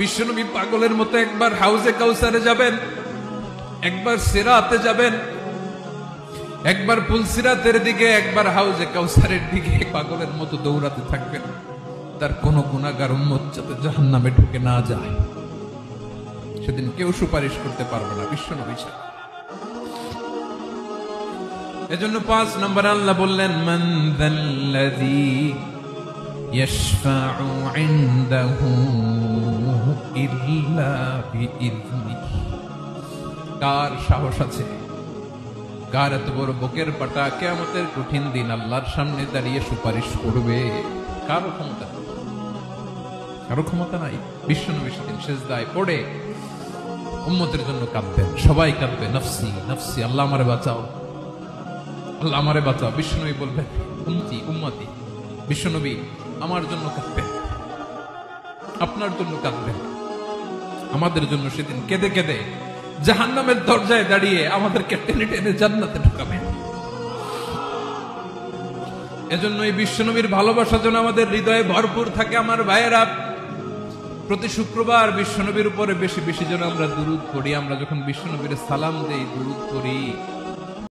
বিশ্বনবী পাগলের মতো একবার হাউজে কাউসারে যাবেন, একবার সিরাতে যাবেন, একবার পুলসিরাতের দিকে, একবার হাউজে কাউসারের দিকে পাগলের মতো দৌড়াতে থাকবেন। তার কোন গুনাহগার উম্মত যাতে জাহান্নামে ঢুকে না যায়, সেদিন কেউ সুপারিশ করতে পারবে না বিশ্বনবী ছাড়া। এজন্য 5 নম্বর আল্লাহ বললেন, মান যাল্লাযী ইয়াশফাউ ইনদাহু ইল্লা বিইযনিহি। কার সাহস আছে, কার এত বড় বুকের পাটা কিয়ামতের কঠিন দিন আল্লাহর সামনে দাঁড়িয়ে সুপারিশ করবে? কারো ক্ষমতা, কারো ক্ষমতা নাই। বিশ্বনবী সেদিন সিজদায় পড়ে উম্মতের জন্য কাঁদবেন, সবাই কাঁদবে, নফসি নফসি, আল্লাহ আমারে বাঁচাও, আল্লাহ আমারে বাঁচাও। বিশ্বনবী বলবেন, উম্মতি উম্মতি। বিশ্বনবী আমার জন্য কাঁদবেন, আপনার জন্য কাঁদবেন, আমাদের জন্য সেদিন কেঁদে কেঁদে জাহান্নামের দরজায় দাঁড়িয়ে আমাদেরকে টেনে টেনে জান্নাতে ঢুকাবেন। এজন্য এই বিশ্বনবীর ভালোবাসা যেন আমাদের হৃদয়ে ভরপুর থাকে। আমার ভাইয়েরা, প্রতি শুক্রবার বিশ্বনবীর উপরে বেশি বেশি যেন আমরা দুরূদ পড়ি। আমরা যখন বিশ্বনবীর সালাম দেই, দুরূদ পড়ি,